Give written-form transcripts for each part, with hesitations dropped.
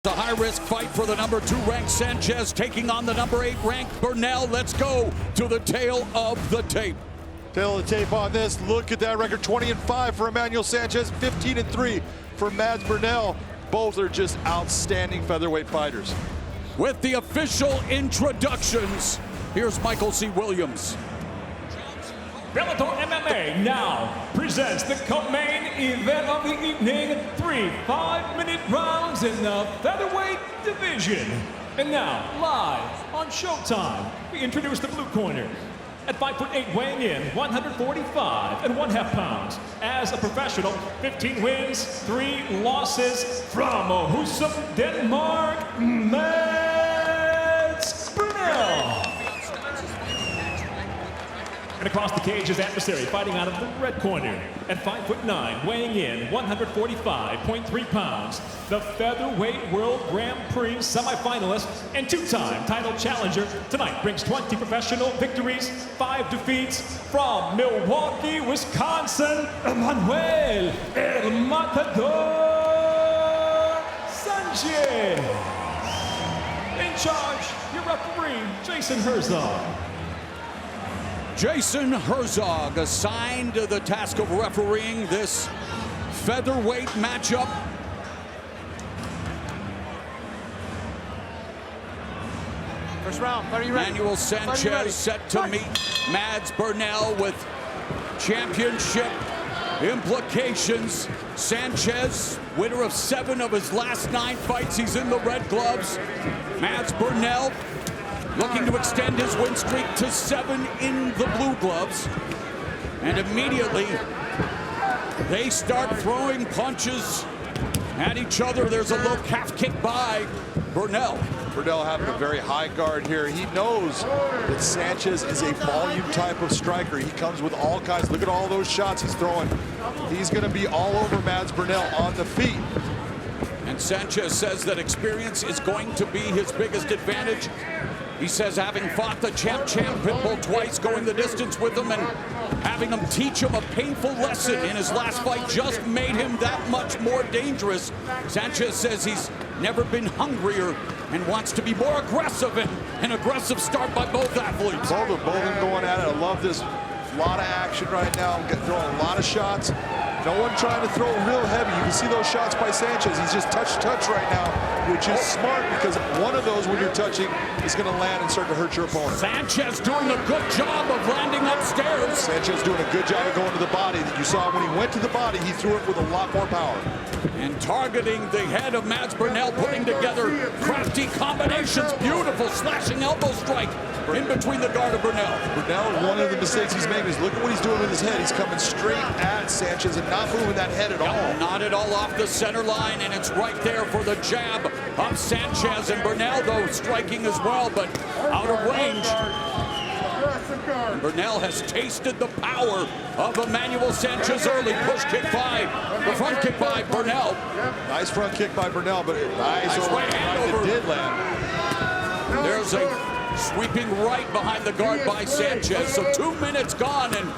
A high-risk fight for the number 2 ranked Sanchez taking on the number 8 ranked Burnell. Let's go to the tail of the tape. Tail of the tape on this. Look at that record, 20-5 for Emmanuel Sanchez, 15-3 for Mads Burnell. Both are just outstanding featherweight fighters. With the official introductions, here's Michael C. Williams. Bellator MMA now presents the co-main event of the evening. 3 5-minute rounds in the featherweight division. And now, live on Showtime, we introduce the blue corner. At 5'8", weighing in 145 1/2 pounds. As a professional, 15 wins, 3 losses. From Husum, Denmark, Mads Burnell. And across the cage, his adversary fighting out of the red corner. At 5'9", weighing in 145.3 pounds. The Featherweight World Grand Prix semifinalist and 2-time title challenger. Tonight brings 20 professional victories, 5 defeats. From Milwaukee, Wisconsin, Emmanuel El Matador Sanchez. In charge, your referee, Jason Herzog. Jason Herzog assigned to the task of refereeing this featherweight matchup. First round, are you ready? Emmanuel Sanchez set to meet Mads Burnell with championship implications. Sanchez, winner of 7 of his last 9 fights. He's in the red gloves. Mads Burnell looking to extend his win streak to 7 in the blue gloves. And immediately, they start throwing punches at each other. There's a low calf kick by Burnell. Burnell having a very high guard here. He knows that Sanchez is a volume type of striker. He comes with all kinds. Look at all those shots he's throwing. He's going to be all over Mads Burnell on the feet. And Sanchez says that experience is going to be his biggest advantage. He says having fought the champ Pitbull twice, going the distance with him and having him teach him a painful lesson in his last fight just made him that much more dangerous. Sanchez says he's never been hungrier and wants to be more aggressive, and an aggressive start by both athletes. Both of them going at it. I love this. A lot of action right now. Throwing a lot of shots. No one trying to throw real heavy. You can see those shots by Sanchez. He's just touch right now, which is smart because one of those when you're touching is going to land and start to hurt your opponent. Sanchez doing a good job of landing upstairs. Sanchez doing a good job of going to the body. You saw when he went to the body, he threw it with a lot more power. And targeting the head of Mads Burnell, putting together crafty combinations. Beautiful slashing elbow strike in between the guard of Burnell. Burnell, one of the mistakes he's making is look at what he's doing with his head. He's coming straight at Sanchez and not moving that head at all. Not at all off the center line, and it's right there for the jab of Sanchez. And Burnell, though, striking as well, but out of range. And Burnell has tasted the power of Emmanuel Sanchez early. Push kick by, the front kick by Burnell. Nice front kick by Burnell, but nice right hand over. It did land. There's a sweeping right behind the guard by Sanchez. So 2 minutes gone, and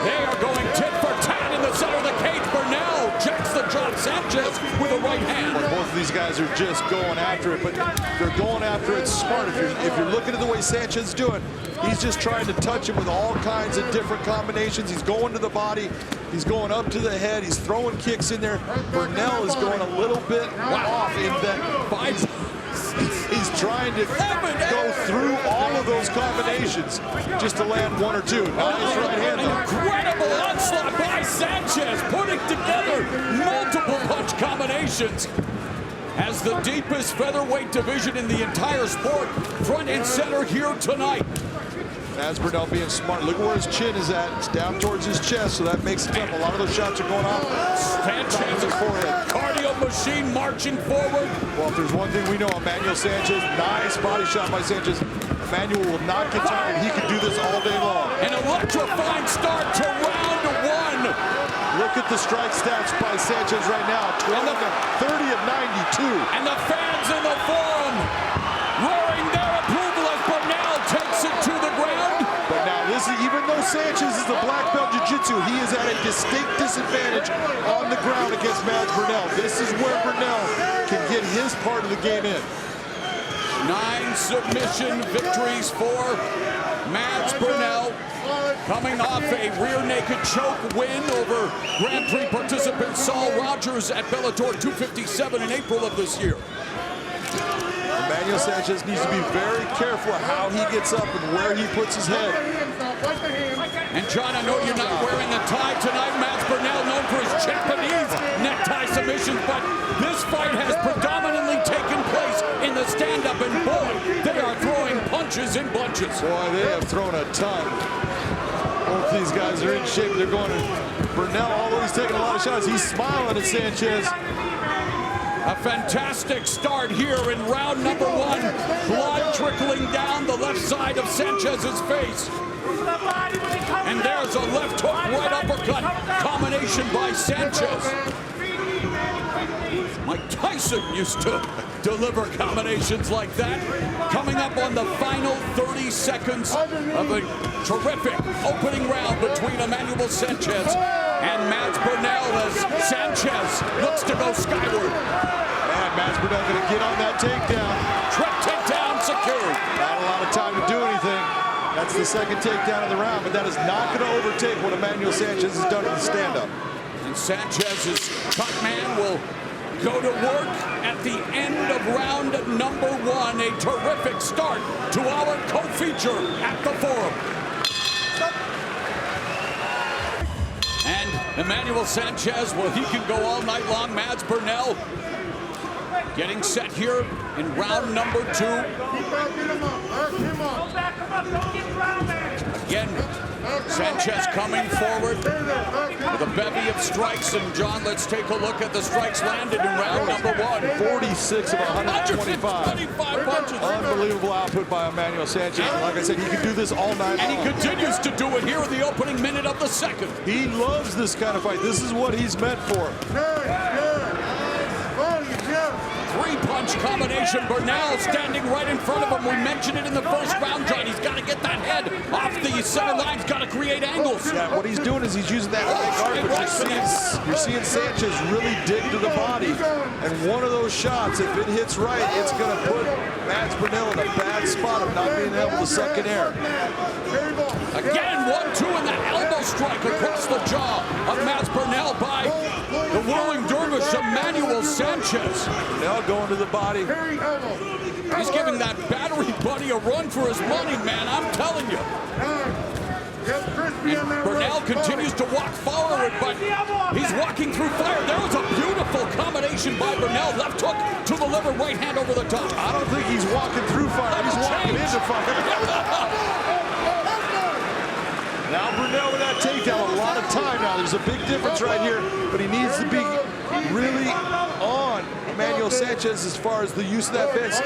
they are going tit for tat in the center of the cage. Burnell checks the drop. Sanchez with a right hand. Well, both of these guys are just going after it, but they're going after it smart. If you're looking at the way Sanchez is doing, he's just trying to touch him with all kinds of different combinations. He's going to the body. He's going up to the head. He's throwing kicks in there. Burnell is going a little bit off in that he's trying to go through all of those combinations just to land 1 or 2. Nice right hand. Incredible onslaught by Sanchez, putting together multiple punch combinations. As the deepest featherweight division in the entire sport, front and center here tonight. Mads Burnell being smart. Look where his chin is at. It's down towards his chest, so that makes it tough. A lot of those shots are going off. Sanchez's forehead. Cardio machine marching forward. Well, if there's one thing we know, Emmanuel Sanchez, nice body shot by Sanchez. Emmanuel will not get tired. He can do this all day long. An electrifying start to round 1. Look at the strike stats by Sanchez right now. 30 of 92. And the fans in the forum roaring their approval as Burnell takes it to the ground. But now this is, even though Sanchez is the black belt jiu-jitsu. He is at a distinct disadvantage on the ground against Mads Burnell. This is where Burnell can get his part of the game in. 9 submission victories for Mads Burnell, coming off a rear naked choke win over Grand Prix participant Saul Rogers at Bellator 257 in April of this year. Emmanuel Sanchez needs to be very careful how he gets up and where he puts his head. And John, I know you're not wearing a tie tonight. Mads Burnell, known for his Japanese necktie submissions, but this fight has predominantly taken place in the stand-up, and boy, they are throwing punches in bunches. Boy, they have thrown a ton. Both these guys are in shape. They're going to Burnell, although he's taking a lot of shots, he's smiling at Sanchez. A fantastic start here in round number 1. Blood trickling down the left side of Sanchez's face. And there's a left hook, right uppercut combination by Sanchez. Mike Tyson used to deliver combinations like that. Coming up on the final 30 seconds of a terrific opening round between Emmanuel Sanchez and Mads Burnell as Sanchez looks to go skyward. And Mads Burnell going to get on that takedown. Trip takedown secured. Not a lot of time to do anything. That's the second takedown of the round, but that is not going to overtake what Emmanuel Sanchez has done in the stand-up. And Sanchez's top man will go to work at the end of round number 1. A terrific start to our co-feature at the Forum. And Emmanuel Sanchez, well, he can go all night long. Mads Burnell getting set here in round number 2. Again, Sanchez coming forward with a bevy of strikes. And John, let's take a look at the strikes landed in round number 1. 46 of 125 punches. Unbelievable output by Emmanuel Sanchez. And like I said, he can do this all night long. And he continues to do it here in the opening minute of the second. He loves this kind of fight. This is what he's meant for. 3-punch combination. Burnell standing right in front of him. We mentioned it in the first round, John. He's got to get that head off the center line. He's got to create angles. Yeah, what he's doing is he's using that high guard, but you're seeing Sanchez really dig to the body. And one of those shots, if it hits right, it's going to put Mads Burnell in a bad spot of not being able to suck in air. Again, 1-2 in the elbow strike across the jaw of Mads Burnell by the whirling dervish Emmanuel Sanchez. Burnell going to the body. He's giving that battery buddy a run for his money, man. I'm telling you. And Burnell continues to walk forward, but he's walking through fire. There was a beautiful combination by Burnell. Left hook to the liver, right hand over the top. I don't think he's walking through fire. He's walking into fire. Now Burnell with that takedown, a lot of time now. There's a big difference right here, but he needs to be really on Emmanuel Sanchez as far as the use of that fence.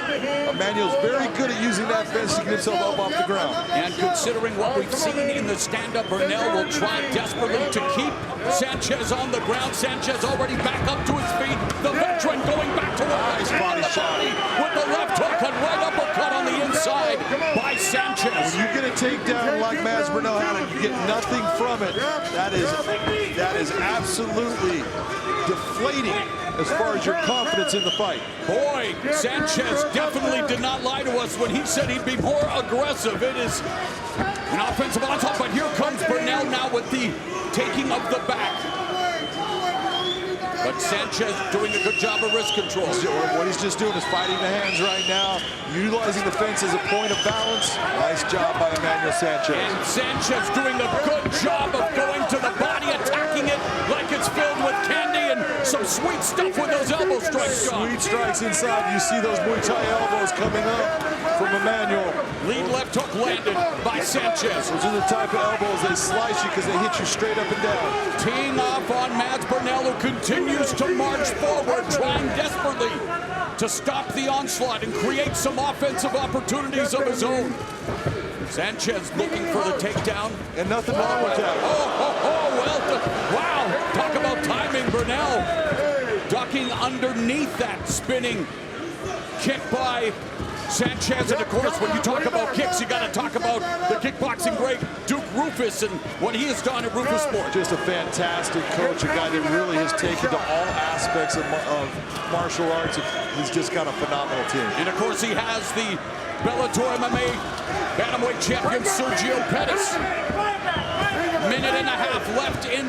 Emmanuel's very good at using that fence to get himself up off the ground. And considering what we've seen in the stand-up, Burnell will try desperately to keep Sanchez on the ground. Sanchez already back up to his feet. The veteran going back to work. Nice body shot with the left hook and right uppercut on the inside by Sanchez. When you get a takedown like Mads Burnell had and you get nothing from it, that is absolutely deflating as far as your confidence in the fight. Boy, Sanchez definitely did not lie to us when he said he'd be more aggressive. It is an offensive onslaught, but here comes Burnell now with the taking of the back. But Sanchez doing a good job of wrist control. What he's just doing is fighting the hands right now, utilizing the fence as a point of balance. Nice job by Emmanuel Sanchez. And Sanchez doing a good job of going to the body, attacking it like it's filled with candy, and some sweet stuff with those elbow strikes. Sweet strikes inside. You see those Muay Thai elbows coming up from Emmanuel. Lead left hook landed by Sanchez. Those are the type of elbows, they slice you because they hit you straight up and down. Teeing off on Mads Burnell, who continues to march forward, trying desperately to stop the onslaught and create some offensive opportunities of his own. Sanchez looking for the takedown. And nothing wrong with that. Wow, talk about timing. Burnell ducking underneath that spinning kick by Sanchez. And of course, when you talk about kicks, you got to talk about the kickboxing great Duke Rufus and what he has done at Rufus Sport. Just a fantastic coach, a guy that really has taken to all aspects of martial arts. He's just got a phenomenal team. And of course, he has the Bellator MMA bantamweight champion Sergio Pettis. Minute and a half left in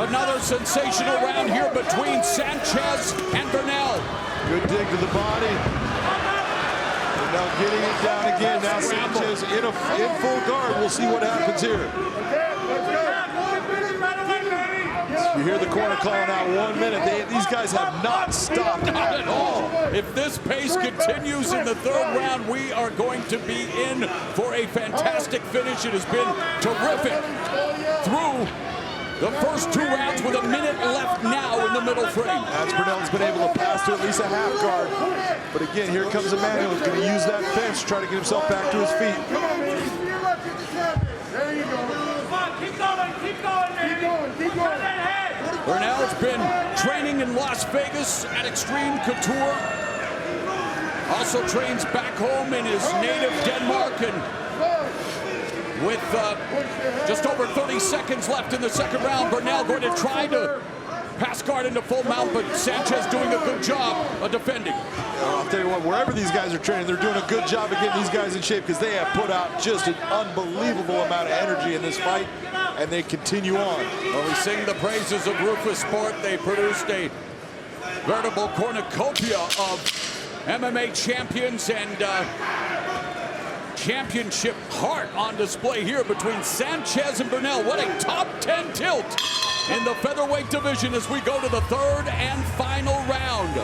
another sensational round here between Sanchez and Burnell. Good dig to the body. And now getting it down again. Now Sanchez in full guard. We'll see what happens here. You hear the corner calling out 1 minute. These guys have not stopped at all. If this pace continues in the third round, we are going to be in for a fantastic finish. It has been terrific through the first 2 rounds with a minute left now in the middle frame. As Burnell's been able to pass to at least a half guard. But again, here comes Emmanuel. He's going to use that fence to try to get himself back to his feet. There you go. Keep going, keep going, baby. Keep going. Burnell's been training in Las Vegas at Extreme Couture. Also trains back home in his native Denmark. And with just over 30 seconds left in the second round, Burnell going to try to pass guard into full mount, but Sanchez doing a good job of defending. I'll tell you what, wherever these guys are training, they're doing a good job of getting these guys in shape because they have put out just an unbelievable amount of energy in this fight, and they continue on. Well, we sing the praises of Rufus Sport. They produced a veritable cornucopia of MMA champions and championship heart on display here between Sanchez and Burnell. What a top 10 tilt in the featherweight division as we go to the third and final round.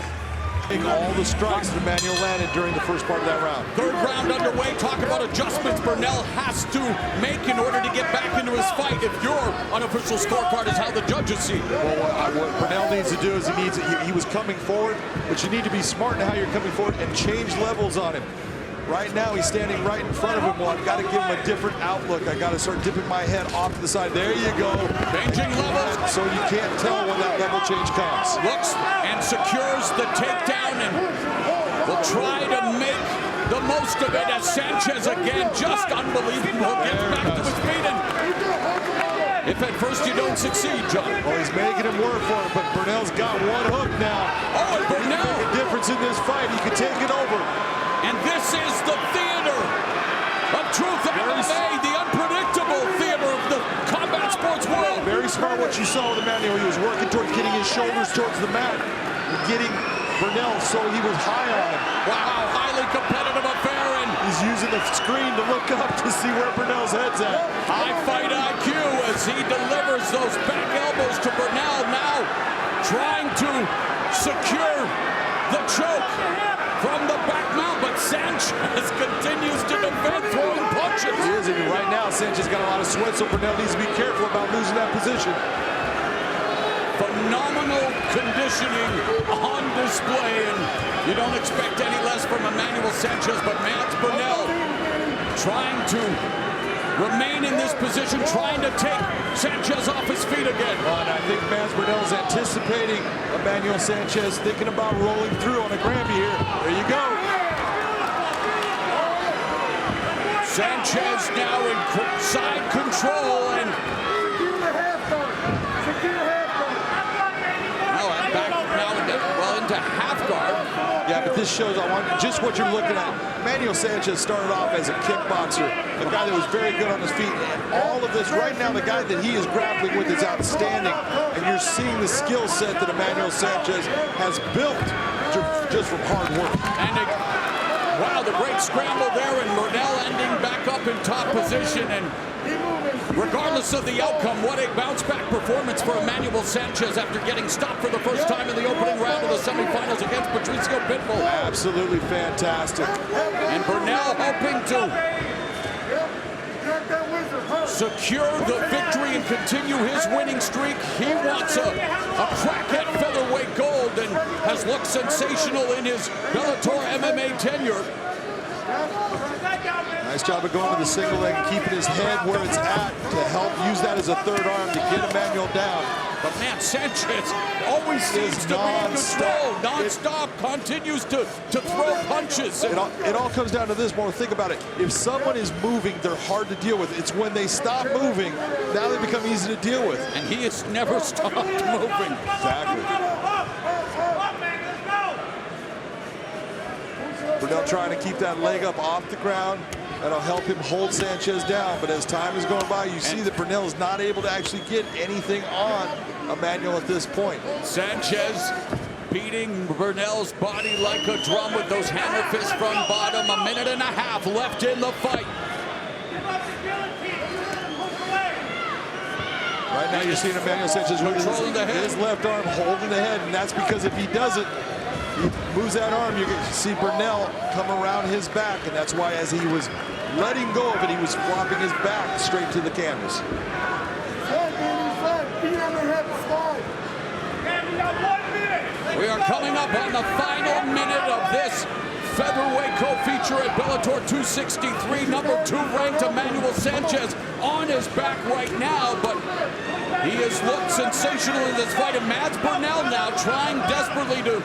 All the strikes that Emmanuel landed during the first part of that round. Third round underway. Talk about adjustments Burnell has to make in order to get back into his fight. If your unofficial scorecard is how the judges see it. Well, what Burnell needs to do is he was coming forward, but you need to be smart in how you're coming forward and change levels on him. Right now, he's standing right in front of him. Well, I've got to give him a different outlook. I got to start dipping my head off to the side. There you go. Changing levels. So you can't tell when that level change comes. Looks and secures the takedown and will try to make the most of it as Sanchez again, just unbelievable, gets back to his feet. And if at first you don't succeed, John. Well, he's making him work for it, but Burnell's got one hook now. Oh, and Burnell. Make a difference in this fight. He could take it over. And this is the theater of truth MMA, the unpredictable theater of the combat sports world. Very smart what you saw with Emmanuel. He was working towards getting his shoulders towards the mat and getting Burnell so he was high on him. Wow, highly competitive affair. And he's using the screen to look up to see where Burnell's head's at. High fight IQ as he delivers those back elbows to Burnell, now trying to secure the choke from the back mount, but Sanchez continues to defend, throwing punches. He is, and right now Sanchez got a lot of sweat, so Burnell needs to be careful about losing that position. Phenomenal conditioning on display, and you don't expect any less from Emmanuel Sanchez, but Mads Burnell trying to remain in this position, trying to take Sanchez off his feet again. And I think Mads Burnell is anticipating Emmanuel Sanchez, thinking about rolling through on a Grammy here. There you go. Sanchez now in side control, and into half guard. Yeah, but this shows just what you're looking at. Emmanuel Sanchez started off as a kickboxer, a guy that was very good on his feet. And all of this, right now, the guy that he is grappling with is outstanding. And you're seeing the skill set that Emmanuel Sanchez has built just from hard work. And wow, the great scramble there, and Burnell ending back up in top position. And regardless of the outcome, what a bounce-back performance for Emmanuel Sanchez after getting stopped for the first time in the opening round of the semifinals against Patricio Pitbull. Absolutely fantastic. And Burnell hoping to secure the victory and continue his winning streak. He wants a crack at featherweight gold and has looked sensational in his Bellator MMA tenure. Nice job of going to the single leg and keeping his head where it's at to help use that as a third arm to get Emmanuel down. But man, Sanchez always seems to be in control. Non-stop, continues to throw punches. It all comes down to this, Mo. Think about it. If someone is moving, they're hard to deal with. It's when they stop moving, now they become easy to deal with. And he has never stopped moving. Exactly. Burnell trying to keep that leg up off the ground. That'll help him hold Sanchez down. But as time is going by, you see that Burnell is not able to actually get anything on Emmanuel at this point. Sanchez beating Burnell's body like a drum with those hammer fists from bottom. 1.5 minutes left in the fight. Right now you're seeing Emmanuel Sanchez controlling the head. His left arm holding the head, and that's because if he doesn't, he moves that arm, you can see Burnell come around his back, and that's why as he was letting go of it, he was flopping his back straight to the canvas. We are coming up on the final minute of this featherweight co-feature at Bellator 263. Number 2 ranked Emmanuel Sanchez on his back right now, but he has looked sensational in this fight. And Mads Burnell now trying desperately to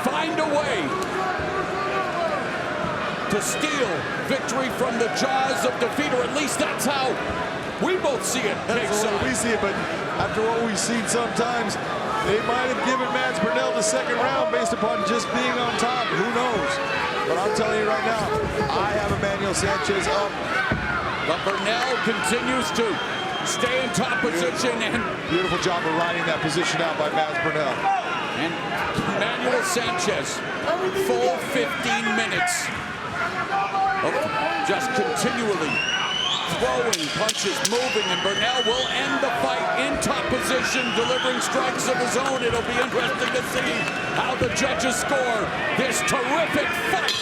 find a way to steal victory from the jaws of defeat, or at least that's how we both see it. That's how we see it, but after what we've seen sometimes, they might have given Mads Burnell the second round based upon just being on top. Who knows? But I'm telling you right now, I have Emmanuel Sanchez up. But Burnell continues to stay in top position. And beautiful job of riding that position out by Mads Burnell. And Emmanuel Sanchez, full 15 minutes of just continually throwing punches, moving, and Burnell will end the fight in top position, delivering strikes of his own. It'll be interesting to see how the judges score this terrific fight.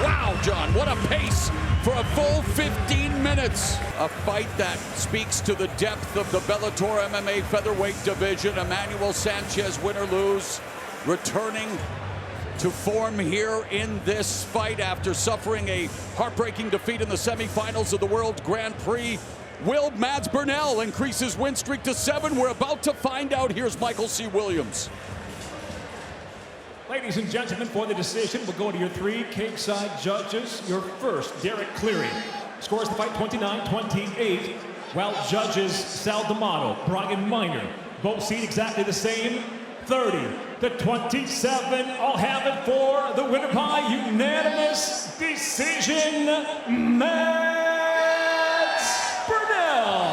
Wow, John, what a pace for a full 15 minutes. A fight that speaks to the depth of the Bellator MMA featherweight division. Emmanuel Sanchez, win or lose, returning to form here in this fight after suffering a heartbreaking defeat in the semifinals of the World Grand Prix. Will Mads Burnell increase his win streak to 7? We're about to find out. Here's Michael C. Williams. Ladies and gentlemen, for the decision, we'll go to your 3 cage-side judges. Your first, Derek Cleary, scores the fight 29-28, while judges Sal D'Amato, Brian Miner, both seed exactly the same, 30-27. I'll have it for the winner by unanimous decision, Mads Burnell.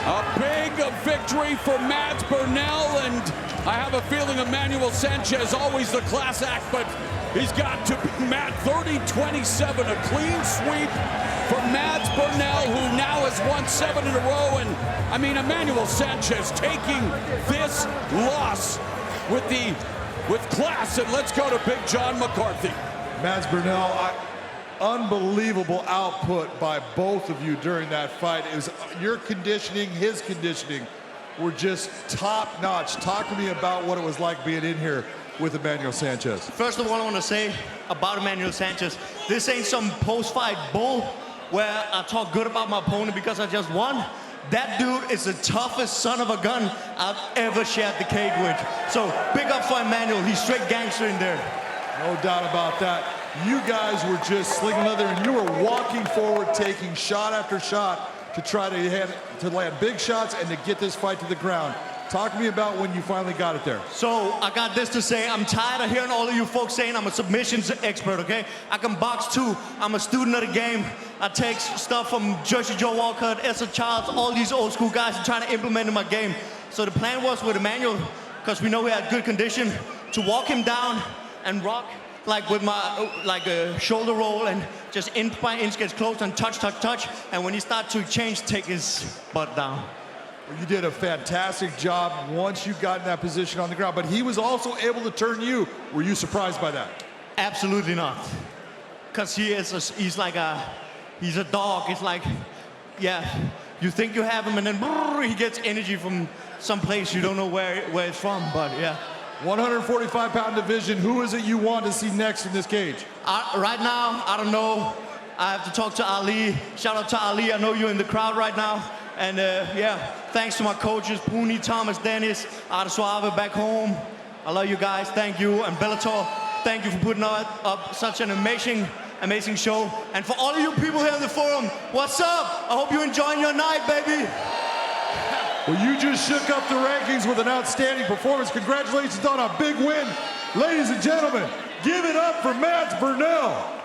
A big victory for Mads Burnell, and I have a feeling Emmanuel Sanchez, always the class act, but he's got to be Matt. 30-27, a clean sweep for Mads Burnell, who now has won 7 in a row. And I mean, Emmanuel Sanchez taking this loss with class. And let's go to Big John McCarthy. Mads Burnell, unbelievable output by both of you during that fight. It was your conditioning, his conditioning were just top notch. Talk to me about what it was like being in here with Emmanuel Sanchez. First of all, I want to say about Emmanuel Sanchez, this ain't some post-fight bull where I talk good about my opponent because I just won. That dude is the toughest son of a gun I've ever shared the cage with. So big up for Emmanuel. He's straight gangster in there. No doubt about that. You guys were just slinging leather, and you were walking forward, taking shot after shot to try to land big shots and to get this fight to the ground. Talk to me about when you finally got it there. So I got this to say. I'm tired of hearing all of you folks saying I'm a submissions expert, okay? I can box too. I'm a student of the game. I take stuff from Jersey Joe Walcott, Essa Childs, all these old school guys and trying to implement in my game. So the plan was with Emmanuel, because we know he had good condition, to walk him down and rock like with my a shoulder roll and just inch by inch gets close and touch. And when he starts to change, take his butt down. You did a fantastic job once you got in that position on the ground, but he was also able to turn you. Were you surprised by that? Absolutely not. Because he's a dog. It's like, yeah, you think you have him and then he gets energy from some place you don't know where it's from, but yeah. 145-pound division, who is it you want to see next in this cage? Right now, I don't know. I have to talk to Ali. Shout out to Ali. I know you're in the crowd right now. And yeah, thanks to my coaches, Pooney, Thomas, Dennis, Arte Suave back home. I love you guys. Thank you. And Bellator, thank you for putting up such an amazing show. And for all of you people here in the forum, what's up? I hope you're enjoying your night, baby. Well, you just shook up the rankings with an outstanding performance. Congratulations on a big win. Ladies and gentlemen, give it up for Burnell.